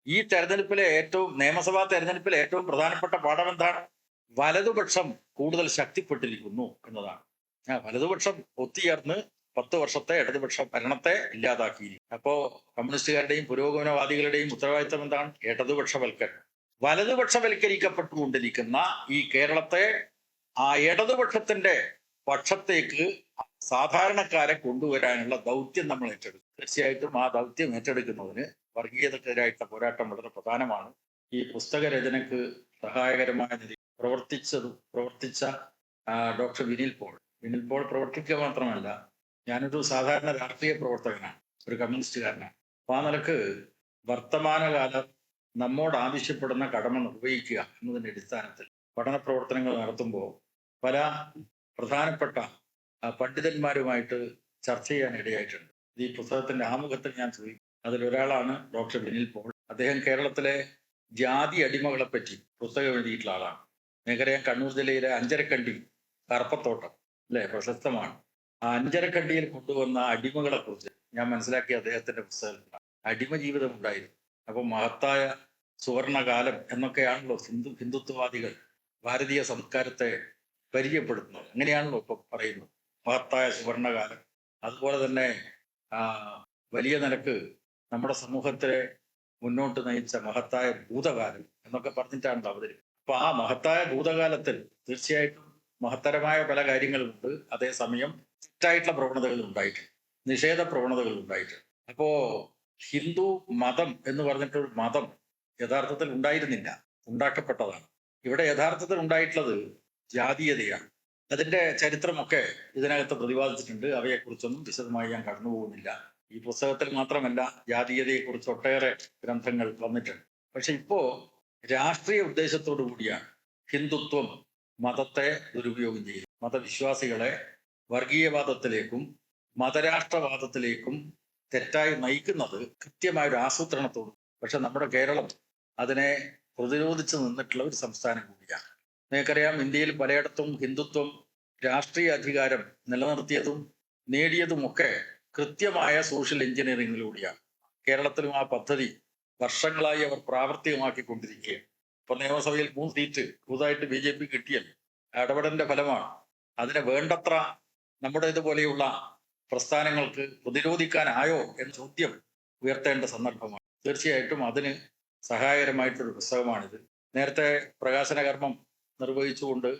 ഈ തെരഞ്ഞെടുപ്പിലെ നിയമസഭാ തെരഞ്ഞെടുപ്പിലെ ഏറ്റവും പ്രധാനപ്പെട്ട പാഠം എന്താണ്? വലതുപക്ഷം കൂടുതൽ ശക്തിപ്പെട്ടിരിക്കുന്നു എന്നതാണ്. വലതുപക്ഷം ഒത്തുചേർന്ന് 10 വർഷത്തെ ഇടതുപക്ഷ ഭരണത്തെ ഇല്ലാതാക്കിയിരിക്കും. അപ്പോ കമ്മ്യൂണിസ്റ്റുകാരുടെയും പുരോഗമനവാദികളുടെയും ഉത്തരവാദിത്തം എന്താണ്? ഇടതുപക്ഷവൽക്കരണം. വലതുപക്ഷവൽക്കരിക്കപ്പെട്ടുകൊണ്ടിരിക്കുന്ന ഈ കേരളത്തെ ആ ഇടതുപക്ഷത്തിന്റെ പക്ഷത്തേക്ക് സാധാരണക്കാരെ കൊണ്ടുവരാനുള്ള ദൗത്യം നമ്മൾ ഏറ്റെടുക്കും. തീർച്ചയായിട്ടും ആ ദൗത്യം ഏറ്റെടുക്കുന്നതിന് വർഗീയതക്കെതിരായിട്ടുള്ള പോരാട്ടം വളരെ പ്രധാനമാണ്. ഈ പുസ്തക രചനക്ക് സഹായകരമായ നിലയിൽ പ്രവർത്തിച്ച ഡോക്ടർ വിനിൽ പോൾ പ്രവർത്തിക്കുക മാത്രമല്ല, ഞാനൊരു സാധാരണ രാഷ്ട്രീയ പ്രവർത്തകനാണ്, ഒരു കമ്മ്യൂണിസ്റ്റുകാരനാണ്. അപ്പൊ ആ നിലക്ക് വർത്തമാനകാലം നമ്മോട് ആവശ്യപ്പെടുന്ന കടമ നിർവഹിക്കുക എന്നതിന്റെ അടിസ്ഥാനത്തിൽ പഠന പ്രവർത്തനങ്ങൾ നടത്തുമ്പോൾ പല പ്രധാനപ്പെട്ട പണ്ഡിതന്മാരുമായിട്ട് ചർച്ച ചെയ്യാൻ ഇടയായിട്ടുണ്ട്. ഈ പുസ്തകത്തിന്റെ ആമുഖത്തിൽ ഞാൻ ചോദിക്കും. അതിലൊരാളാണ് ഡോക്ടർ വിനിൽ പോൾ. അദ്ദേഹം കേരളത്തിലെ ജാതി അടിമകളെ പറ്റി പുസ്തകം എഴുതിയിട്ടുള്ള ആളാണ്. നിങ്ങൾക്കറിയാം, കണ്ണൂർ ജില്ലയിലെ അഞ്ചരക്കണ്ടി കറുപ്പത്തോട്ടം അല്ലെ പ്രശസ്തമാണ്. ആ അഞ്ചരക്കണ്ടിയിൽ കൊണ്ടുവന്ന അടിമകളെ കുറിച്ച് ഞാൻ മനസ്സിലാക്കിയ അദ്ദേഹത്തിന്റെ പുസ്തകത്തിലാണ്. അടിമ ജീവിതം ഉണ്ടായിരുന്നു. അപ്പൊ മഹത്തായ സുവർണകാലം എന്നൊക്കെയാണല്ലോ ഹിന്ദുത്വവാദികൾ ഭാരതീയ സംസ്കാരത്തെ പരിചയപ്പെടുത്തുന്നത്. അങ്ങനെയാണല്ലോ ഇപ്പൊ പറയുന്നത്, മഹത്തായ സുവർണകാലം. അതുപോലെ തന്നെ വലിയ നിലക്ക് നമ്മുടെ സമൂഹത്തെ മുന്നോട്ട് നയിച്ച മഹത്തായ ഭൂതകാലം എന്നൊക്കെ പറഞ്ഞിട്ടാണ് അവതരിപ്പിക്കുന്നത്. അപ്പൊ ആ മഹത്തായ ഭൂതകാലത്തിൽ തീർച്ചയായിട്ടും മഹത്തരമായ പല കാര്യങ്ങളുമുണ്ട്. അതേസമയം തെറ്റായിട്ടുള്ള പ്രവണതകൾ ഉണ്ടായിട്ടുണ്ട്, നിഷേധ പ്രവണതകൾ ഉണ്ടായിട്ടുണ്ട്. അപ്പോ ഹിന്ദു മതം എന്ന് പറഞ്ഞിട്ടൊരു മതം യഥാർത്ഥത്തിൽ ഉണ്ടായിരുന്നില്ല, ഉണ്ടാക്കപ്പെട്ടതാണ്. ഇവിടെ യഥാർത്ഥത്തിൽ ഉണ്ടായിട്ടുള്ളത് ജാതീയതയാണ്. അതിന്റെ ചരിത്രമൊക്കെ ഇതിനകത്ത് പ്രതിപാദിച്ചിട്ടുണ്ട്. അവയെക്കുറിച്ചൊന്നും വിശദമായി ഞാൻ കടന്നു പോകുന്നില്ല. ഈ പുസ്തകത്തിൽ മാത്രമല്ല, ജാതീയതയെക്കുറിച്ച് ഒട്ടേറെ ഗ്രന്ഥങ്ങൾ വന്നിട്ടുണ്ട്. പക്ഷെ ഇപ്പോ രാഷ്ട്രീയ ഉദ്ദേശത്തോടു കൂടിയാണ് ഹിന്ദുത്വം മതത്തെ ദുരുപയോഗം ചെയ്യുന്നത്. മതവിശ്വാസികളെ വർഗീയവാദത്തിലേക്കും മതരാഷ്ട്രവാദത്തിലേക്കും തെറ്റായി നയിക്കുന്നത് കൃത്യമായ ഒരു ആസൂത്രണത്തോടും. പക്ഷെ നമ്മുടെ കേരളം അതിനെ പ്രതിരോധിച്ചു നിന്നിട്ടുള്ള ഒരു സംസ്ഥാനം കൂടിയാണ്. നിങ്ങൾക്കറിയാം, ഇന്ത്യയിൽ പലയിടത്തും ഹിന്ദുത്വം രാഷ്ട്രീയ അധികാരം നിലനിർത്തിയതും നേടിയതുമൊക്കെ കൃത്യമായ സോഷ്യൽ എഞ്ചിനീയറിംഗിലൂടെയാണ്. കേരളത്തിലും ആ പദ്ധതി വർഷങ്ങളായി അവർ പ്രാവർത്തികമാക്കിക്കൊണ്ടിരിക്കുകയാണ്. ഇപ്പൊ നിയമസഭയിൽ 3 സീറ്റ് പുതുതായിട്ട് BJP കിട്ടിയല്ലോ. ഇടപെടലിന്റെ ഫലമാണ്. അതിനെ വേണ്ടത്ര നമ്മുടെ ഇതുപോലെയുള്ള പ്രസ്ഥാനങ്ങൾക്ക് പ്രതിരോധിക്കാനായോ എന്ന ചോദ്യം ഉയർത്തേണ്ട സന്ദർഭമാണ്. തീർച്ചയായിട്ടും അതിന് സഹായകരമായിട്ടൊരു പുസ്തകമാണിത്. നേരത്തെ പ്രകാശന കർമ്മം നിർവഹിച്ചുകൊണ്ട്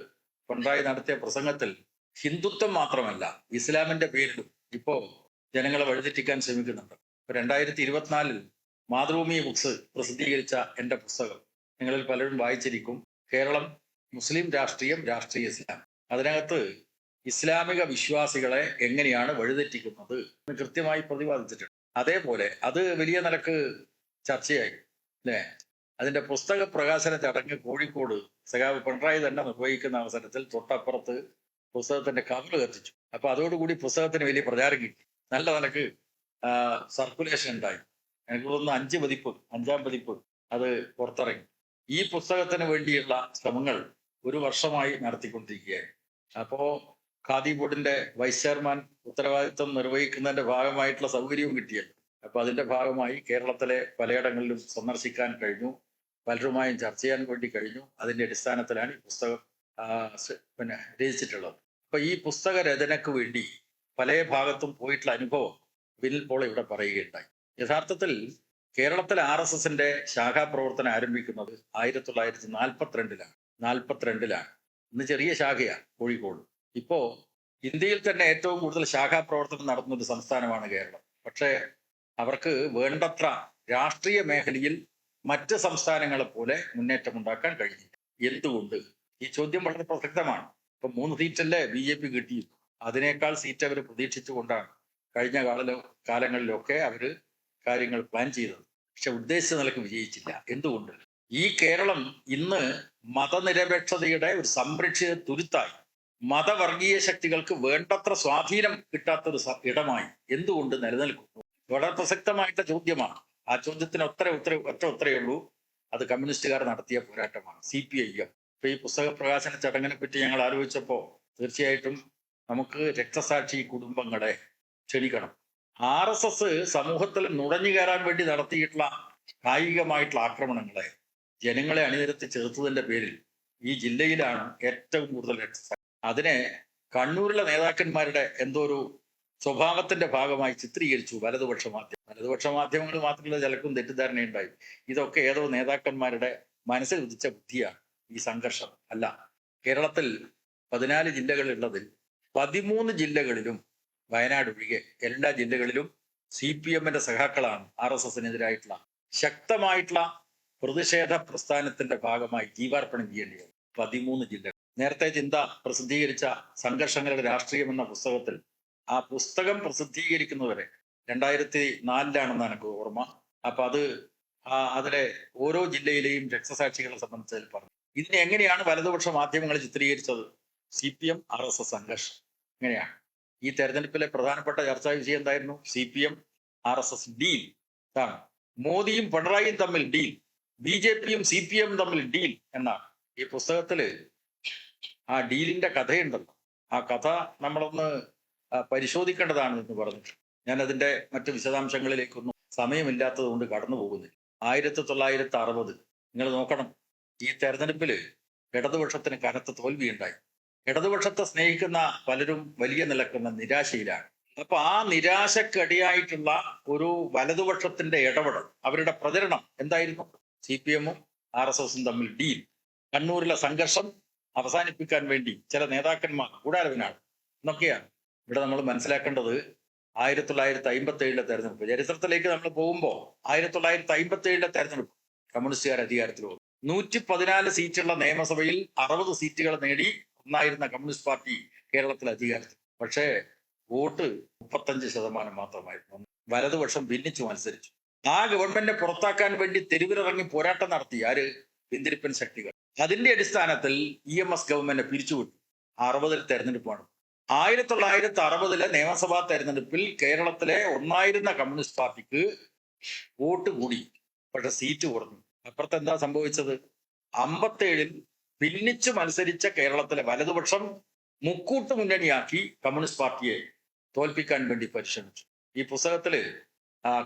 പിണറായി നടത്തിയ പ്രസംഗത്തിൽ ഹിന്ദുത്വം മാത്രമല്ല ഇസ്ലാമിന്റെ പേരിലും ഇപ്പോ ജനങ്ങളെ വഴിതെറ്റിക്കാൻ ശ്രമിക്കുന്നുണ്ട്. 2024 മാതൃഭൂമി ബുക്സ് പ്രസിദ്ധീകരിച്ച എൻ്റെ പുസ്തകം നിങ്ങളിൽ പലരും വായിച്ചിരിക്കും. കേരളം, മുസ്ലിം രാഷ്ട്രീയം, രാഷ്ട്രീയ ഇസ്ലാം. അതിനകത്ത് ഇസ്ലാമിക വിശ്വാസികളെ എങ്ങനെയാണ് വഴിതെറ്റിക്കുന്നത് എന്ന് കൃത്യമായി പ്രതിപാദിച്ചിട്ടുണ്ട്. അതേപോലെ അത് വലിയ നിലക്ക് ചർച്ചയായി അല്ലേ. അതിന്റെ പുസ്തക പ്രകാശന ചടങ്ങ് കോഴിക്കോട് സഖാവ് പിണറായി തന്നെ നിർവഹിക്കുന്ന അവസരത്തിൽ തൊട്ടപ്പുറത്ത് പുസ്തകത്തിന്റെ കവർ കത്തിച്ചു. അപ്പൊ അതോടുകൂടി പുസ്തകത്തിന് വലിയ പ്രചാരം കിട്ടി, നല്ല നിലക്ക് സർക്കുലേഷൻ ഉണ്ടായി. എനിക്ക് തോന്നുന്നു 5 പതിപ്പ് അത് പുറത്തിറങ്ങി. ഈ പുസ്തകത്തിന് വേണ്ടിയുള്ള ശ്രമങ്ങൾ 1 വർഷമായി നടത്തിക്കൊണ്ടിരിക്കുകയാണ്. അപ്പോ ഖാദി ബോർഡിന്റെ വൈസ് ചെയർമാൻ ഉത്തരവാദിത്വം നിർവഹിക്കുന്നതിന്റെ ഭാഗമായിട്ടുള്ള സൗകര്യവും കിട്ടിയല്ലോ. അപ്പൊ അതിന്റെ ഭാഗമായി കേരളത്തിലെ പലയിടങ്ങളിലും സന്ദർശിക്കാൻ കഴിഞ്ഞു, പലരുമായും ചർച്ച ചെയ്യാൻ വേണ്ടി കഴിഞ്ഞു. അതിന്റെ അടിസ്ഥാനത്തിലാണ് ഈ പുസ്തകം രചിച്ചിട്ടുള്ളത്. അപ്പൊ ഈ പുസ്തക രചനക്ക് വേണ്ടി പല ഭാഗത്തും പോയിട്ടുള്ള അനുഭവം വിനിൽ പോൾ ഇവിടെ പറയുകയുണ്ടായി. യഥാർത്ഥത്തിൽ കേരളത്തിൽ RSSന്റെ ശാഖാപ്രവർത്തനം ആരംഭിക്കുന്നത് 1942-ലാണ്. ഇന്ന് ചെറിയ ശാഖയാണ് കോഴിക്കോട്. ഇപ്പോ ഇന്ത്യയിൽ തന്നെ ഏറ്റവും കൂടുതൽ ശാഖാപ്രവർത്തനം നടത്തുന്ന ഒരു സംസ്ഥാനമാണ് കേരളം. പക്ഷേ അവർക്ക് വേണ്ടത്ര രാഷ്ട്രീയ മേഖലയിൽ മറ്റ് സംസ്ഥാനങ്ങളെ പോലെ മുന്നേറ്റം ഉണ്ടാക്കാൻ കഴിഞ്ഞില്ല. എന്തുകൊണ്ട്? ഈ ചോദ്യം വളരെ പ്രസക്തമാണ്. ഇപ്പൊ 3 സീറ്റല്ലേ BJP കിട്ടിയത്. അതിനേക്കാൾ സീറ്റ് അവർ പ്രതീക്ഷിച്ചുകൊണ്ടാണ് കഴിഞ്ഞ കാലങ്ങളിലൊക്കെ അവര് കാര്യങ്ങൾ പ്ലാൻ ചെയ്തത്. പക്ഷെ ഉദ്ദേശിച്ച നിലക്ക് വിജയിച്ചില്ല. എന്തുകൊണ്ട്? ഈ കേരളം ഇന്ന് മതനിരപേക്ഷതയുടെ ഒരു സംരക്ഷിത തുരുത്തായി, മതവർഗീയ ശക്തികൾക്ക് വേണ്ടത്ര സ്വാധീനം കിട്ടാത്തൊരു ഇടമായി എന്തുകൊണ്ട് നിലനിൽക്കുന്നു? വളരെ പ്രസക്തമായിട്ടുള്ള ചോദ്യമാണ്. ആ ചോദ്യത്തിന് ഒറ്റ ഉത്തരേ ഉള്ളൂ. അത് കമ്മ്യൂണിസ്റ്റുകാർ നടത്തിയ പോരാട്ടമാണ്, CPIM. ഇപ്പൊ ഈ പുസ്തക പ്രകാശന ചടങ്ങിനെ പറ്റി ഞങ്ങൾ ആലോചിച്ചപ്പോ തീർച്ചയായിട്ടും നമുക്ക് രക്തസാക്ഷി കുടുംബങ്ങളെ ക്ഷണിക്കണം. RSS സമൂഹത്തിൽ നുഴഞ്ഞു കയറാൻ വേണ്ടി നടത്തിയിട്ടുള്ള കായികമായിട്ടുള്ള ആക്രമണങ്ങളെ ജനങ്ങളെ അണിനിരത്തി ചേർത്തതിന്റെ പേരിൽ ഈ ജില്ലയിലാണ് ഏറ്റവും കൂടുതൽ രക്തസാക്ഷി. അതിനെ കണ്ണൂരിലെ നേതാക്കന്മാരുടെ എന്തോ ഒരു സ്വഭാവത്തിന്റെ ഭാഗമായി ചിത്രീകരിച്ചു വലതുപക്ഷ മാധ്യമങ്ങൾ മാത്രമല്ല, ചിലർക്കും തെറ്റിദ്ധാരണയുണ്ടായി. ഇതൊക്കെ ഏതോ നേതാക്കന്മാരുടെ മനസ്സിൽ ഉദിച്ച ബുദ്ധിയാണ്. ഈ സംഘർഷം അല്ല. കേരളത്തിൽ 14 ജില്ലകളുള്ളതിൽ 13 ജില്ലകളിലും വയനാട് ഒഴികെ എല്ലാ ജില്ലകളിലും CPM-ന്റെ സഖാക്കളാണ് RSS-നെതിരായിട്ടുള്ള ശക്തമായിട്ടുള്ള പ്രതിഷേധ പ്രസ്ഥാനത്തിന്റെ ഭാഗമായി ജീവാർപ്പണം ചെയ്യേണ്ടി വന്നു. 13 ജില്ലകൾ. നേരത്തെ ചിന്ത പ്രസിദ്ധീകരിച്ച സംഘർഷങ്ങളുടെ രാഷ്ട്രീയം എന്ന പുസ്തകത്തിൽ, ആ പുസ്തകം പ്രസിദ്ധീകരിക്കുന്നവരെ 2004 എനിക്ക് ഓർമ്മ. അപ്പൊ അതിലെ ഓരോ ജില്ലയിലെയും രക്തസാക്ഷികളെ സംബന്ധിച്ചതിൽ പറഞ്ഞു. ഇതിനെ എങ്ങനെയാണ് വലതുപക്ഷ മാധ്യമങ്ങൾ ചിത്രീകരിച്ചത്? CPM RSS സംഘർഷം എങ്ങനെയാണ്? ഈ തെരഞ്ഞെടുപ്പിലെ പ്രധാനപ്പെട്ട ചർച്ചാ വിഷയം എന്തായിരുന്നു? CPM RSS deal. ഇതാണ് മോദിയും പിണറായിയും തമ്മിൽ ഡീൽ, BJP-യും CPM തമ്മിൽ ഡീൽ എന്നാണ്. ഈ പുസ്തകത്തില് ആ ഡീലിന്റെ കഥയുണ്ടല്ലോ, ആ കഥ നമ്മളൊന്ന് പരിശോധിക്കേണ്ടതാണ് എന്ന് പറഞ്ഞിട്ട് ഞാൻ അതിന്റെ മറ്റു വിശദാംശങ്ങളിലേക്കൊന്നും സമയമില്ലാത്തത് കൊണ്ട് കടന്നു പോകുന്നില്ല. 1960 നിങ്ങൾ നോക്കണം, ഈ തെരഞ്ഞെടുപ്പില് ഇടതുപക്ഷത്തിന് കനത്ത തോൽവിയുണ്ടായി. ഇടതുപക്ഷത്തെ സ്നേഹിക്കുന്ന പലരും വലിയ നിലക്കുന്ന നിരാശയിലാണ്. അപ്പൊ ആ നിരാശക്കടിയായിട്ടുള്ള ഒരു വലതുപക്ഷത്തിന്റെ ഇടപെടൽ, അവരുടെ പ്രചരണം എന്തായിരുന്നു? CPM-ഉം RSS-ഉം തമ്മിൽ ഡീൽ. കണ്ണൂരിലെ സംഘർഷം അവസാനിപ്പിക്കാൻ വേണ്ടി ചില നേതാക്കന്മാർ കൂടാരവിനാണ് എന്നൊക്കെയാണ്. ഇവിടെ നമ്മൾ മനസ്സിലാക്കേണ്ടത് 1957 തെരഞ്ഞെടുപ്പ് ചരിത്രത്തിലേക്ക് നമ്മൾ പോകുമ്പോൾ 1957 തെരഞ്ഞെടുപ്പ് കമ്മ്യൂണിസ്റ്റുകാർ അധികാരത്തിൽ വന്നു. 114 സീറ്റുള്ള നിയമസഭയിൽ 60 സീറ്റുകൾ നേടി ഒന്നായിരുന്ന കമ്മ്യൂണിസ്റ്റ് പാർട്ടി കേരളത്തിൽ അധികാരത്തിൽ. പക്ഷേ വോട്ട് 35% മാത്രമായിരുന്നു. വലതുപക്ഷം ഭിന്നിച്ചു മത്സരിച്ചു. ആ ഗവൺമെന്റിനെ പുറത്താക്കാൻ വേണ്ടി തെരുവിലിറങ്ങി പോരാട്ടം നടത്തി ആര്? പിന്തിരിപ്പൻ ശക്തികൾ. അതിന്റെ അടിസ്ഥാനത്തിൽ EMS ഗവൺമെന്റിനെ പിരിച്ചുവിട്ടു. 60 തെരഞ്ഞെടുപ്പാണ്. 1960 നിയമസഭാ തെരഞ്ഞെടുപ്പിൽ കേരളത്തിലെ ഒന്നായിരുന്ന കമ്മ്യൂണിസ്റ്റ് പാർട്ടിക്ക് വോട്ട് കൂടി, പക്ഷെ സീറ്റ് കുറഞ്ഞു. അപ്പുറത്ത് എന്താ സംഭവിച്ചത്? 57 ഭിന്നിച്ചു മത്സരിച്ച കേരളത്തിലെ വലതുപക്ഷം മുക്കൂട്ട് മുന്നണിയാക്കി കമ്മ്യൂണിസ്റ്റ് പാർട്ടിയെ തോൽപ്പിക്കാൻ വേണ്ടി പരിശ്രമിച്ചു. ഈ പുസ്തകത്തില്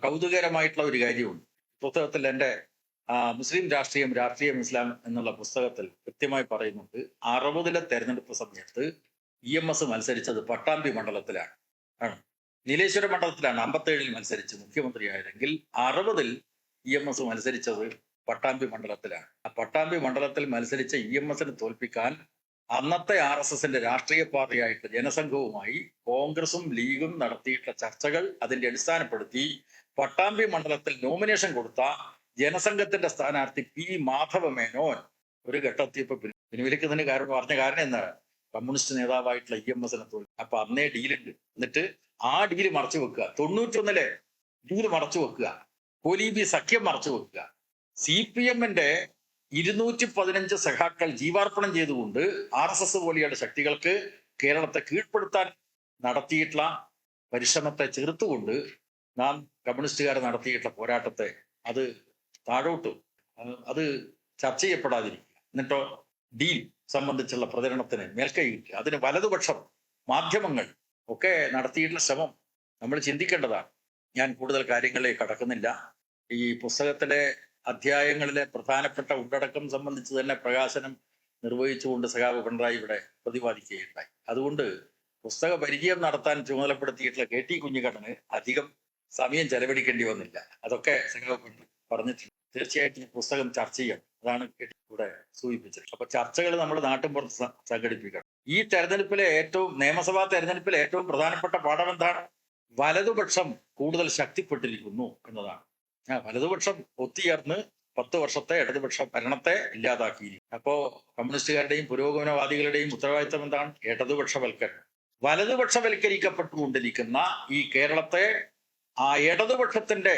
കൗതുകരമായിട്ടുള്ള ഒരു കാര്യമുണ്ട്. പുസ്തകത്തിൽ എൻ്റെ മുസ്ലിം രാഷ്ട്രീയം ഇസ്ലാം എന്നുള്ള പുസ്തകത്തിൽ കൃത്യമായി പറയുന്നുണ്ട്, 60 തെരഞ്ഞെടുപ്പ് സമയത്ത് EMS മത്സരിച്ചത് പട്ടാമ്പി മണ്ഡലത്തിലാണ്. നീലേശ്വരം മണ്ഡലത്തിലാണ് 57 മത്സരിച്ച് മുഖ്യമന്ത്രിയായതെങ്കിൽ 60 EMS മത്സരിച്ചത് പട്ടാമ്പി മണ്ഡലത്തിലാണ്. ആ പട്ടാമ്പി മണ്ഡലത്തിൽ മത്സരിച്ച EMS-നെ തോൽപ്പിക്കാൻ അന്നത്തെ RSS-ന്റെ രാഷ്ട്രീയ പാർട്ടിയായിട്ട് ജനസംഘവുമായി കോൺഗ്രസും ലീഗും നടത്തിയിട്ടുള്ള ചർച്ചകൾ അതിന്റെ അടിസ്ഥാനപ്പെടുത്തി പട്ടാമ്പി മണ്ഡലത്തിൽ നോമിനേഷൻ കൊടുത്ത ജനസംഘത്തിന്റെ സ്ഥാനാർത്ഥി P. മാധവ മേനോൻ ഒരു ഘട്ടത്തിയപ്പോ പിൻവലിക്കുന്നതിന് പറഞ്ഞ കാരണം എന്താണ്? കമ്മ്യൂണിസ്റ്റ് നേതാവായിട്ടുള്ള EMS-നെ തോൽക്കും. അപ്പൊ അന്നേ ഡീലുണ്ട്. എന്നിട്ട് ആ ഡീല് മറച്ചു വെക്കുക. 91 ഡീല് മറച്ചു വെക്കുക. കോലീബി സഖ്യം മറച്ചു വെക്കുക. CPM-ന്റെ 215 സഖാക്കൾ ജീവാർപ്പണം ചെയ്തുകൊണ്ട് RSS പോലെയുള്ള ശക്തികൾക്ക് കേരളത്തെ കീഴ്പ്പെടുത്താൻ നടത്തിയിട്ടുള്ള പരിശ്രമത്തെ ചെറുത്തുകൊണ്ട് നാം കമ്മ്യൂണിസ്റ്റുകാർ നടത്തിയിട്ടുള്ള പോരാട്ടത്തെ അത് താഴോട്ട് അത് ചർച്ച ചെയ്യപ്പെടാതിരിക്കുക. എന്നിട്ടോ ഡീൽ സംബന്ധിച്ചുള്ള പ്രചരണത്തിന് മേൽക്കൈ കിട്ടുക. അതിന് വലതുപക്ഷം മാധ്യമങ്ങൾ ഒക്കെ നടത്തിയിട്ടുള്ള ശ്രമം നമ്മൾ ചിന്തിക്കേണ്ടതാണ്. ഞാൻ കൂടുതൽ കാര്യങ്ങളിലേക്ക് കടക്കുന്നില്ല. ഈ പുസ്തകത്തിലെ അധ്യായങ്ങളിലെ പ്രധാനപ്പെട്ട ഉള്ളടക്കം സംബന്ധിച്ച് തന്നെ പ്രകാശനം നിർവഹിച്ചുകൊണ്ട് സഖാവ് പിണറായി ഇവിടെ പ്രതിപാദിക്കുകയുണ്ടായി. അതുകൊണ്ട് പുസ്തക പരിചയം നടത്താൻ ചുമതലപ്പെടുത്തിയിട്ടുള്ള KT കുഞ്ഞിക്കണ്ണന് അധികം സമയം ചെലവഴിക്കേണ്ടി വന്നില്ല. അതൊക്കെ സഖാവ് പറഞ്ഞിട്ടുണ്ട്. തീർച്ചയായിട്ടും ഈ പുസ്തകം ചർച്ച ചെയ്യണം. അതാണ് ഇവിടെ സൂചിപ്പിച്ചത്. അപ്പൊ ചർച്ചകൾ നമ്മൾ നാട്ടിൻപുറത്ത് സംഘടിപ്പിക്കണം. ഈ നിയമസഭാ തെരഞ്ഞെടുപ്പിലെ ഏറ്റവും പ്രധാനപ്പെട്ട പാഠം എന്താണ്? വലതുപക്ഷം കൂടുതൽ ശക്തിപ്പെട്ടിരിക്കുന്നു എന്നതാണ്. വലതുപക്ഷം ഒത്തുചേർന്ന് 10 വർഷത്തെ ഇടതുപക്ഷ ഭരണത്തെ ഇല്ലാതാക്കിയിരിക്കും. അപ്പോ കമ്മ്യൂണിസ്റ്റുകാരുടെയും പുരോഗമനവാദികളുടെയും ഉത്തരവാദിത്തം എന്താണ്? ഇടതുപക്ഷവൽക്കരണം. വലതുപക്ഷവൽക്കരിക്കപ്പെട്ടുകൊണ്ടിരിക്കുന്ന ഈ കേരളത്തെ ആ ഇടതുപക്ഷത്തിന്റെ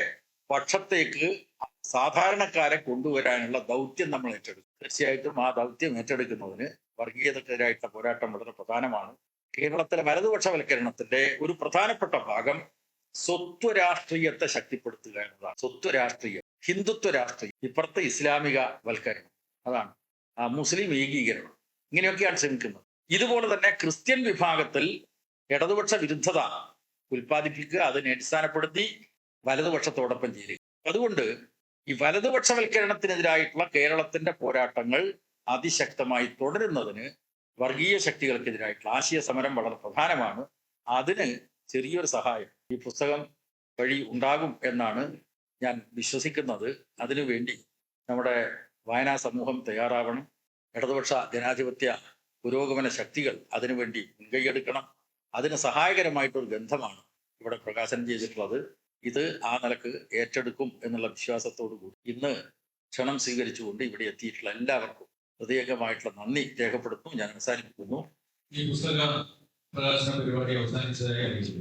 പക്ഷത്തേക്ക് സാധാരണക്കാരെ കൊണ്ടുവരാനുള്ള ദൗത്യം നമ്മൾ ഏറ്റെടുക്കും. തീർച്ചയായിട്ടും ആ ദൗത്യം ഏറ്റെടുക്കുന്നതിന് വർഗീയതക്കെതിരായിട്ടുള്ള പോരാട്ടം വളരെ പ്രധാനമാണ്. കേരളത്തിലെ വലതുപക്ഷവൽക്കരണത്തിന്റെ ഒരു പ്രധാനപ്പെട്ട ഭാഗം സ്വത്വ രാഷ്ട്രീയത്തെ ശക്തിപ്പെടുത്തുക എന്നതാണ്. സ്വത്വ രാഷ്ട്രീയം, ഹിന്ദുത്വ രാഷ്ട്രീയം, ഇപ്പുറത്തെ ഇസ്ലാമിക വൽക്കരണം, അതാണ് ആ മുസ്ലിം ഏകീകരണം. ഇങ്ങനെയൊക്കെയാണ് ശ്രമിക്കുന്നത്. ഇതുപോലെ തന്നെ ക്രിസ്ത്യൻ വിഭാഗത്തിൽ ഇടതുപക്ഷ വിരുദ്ധത ഉൽപ്പാദിപ്പിക്കുക, അതിനെ അടിസ്ഥാനപ്പെടുത്തി വലതുപക്ഷത്തോടൊപ്പം ചേരുക. അതുകൊണ്ട് ഈ വലതുപക്ഷവൽക്കരണത്തിനെതിരായിട്ടുള്ള കേരളത്തിന്റെ പോരാട്ടങ്ങൾ അതിശക്തമായി തുടരുന്നതിന് വർഗീയ ശക്തികൾക്കെതിരായിട്ടുള്ള ആശയ സമരം വളരെ പ്രധാനമാണ്. അതിന് ചെറിയൊരു സഹായം ഈ പുസ്തകം വഴി ഉണ്ടാകും എന്നാണ് ഞാൻ വിശ്വസിക്കുന്നത്. അതിനുവേണ്ടി നമ്മുടെ വായനാ സമൂഹം തയ്യാറാവണം. ഇടതുപക്ഷ ജനാധിപത്യ പുരോഗമന ശക്തികൾ അതിനുവേണ്ടി മുൻകൈയെടുക്കണം. അതിന് സഹായകരമായിട്ടൊരു ഗ്രന്ഥമാണ് ഇവിടെ പ്രകാശനം ചെയ്തിട്ടുള്ളത്. ഇത് ആ നിലക്ക് ഏറ്റെടുക്കും എന്നുള്ള വിശ്വാസത്തോടു കൂടി ഇന്ന് ക്ഷണം സ്വീകരിച്ചുകൊണ്ട് ഇവിടെ എത്തിയിട്ടുള്ള എല്ലാവർക്കും പ്രത്യേകമായിട്ടുള്ള നന്ദി രേഖപ്പെടുത്തുന്നു. ഞാൻ അവസാനിപ്പിക്കുന്നു. ഈ പുസ്തക പ്രകാശന പരിപാടി അവസാനിച്ചതായി അറിയിച്ചു.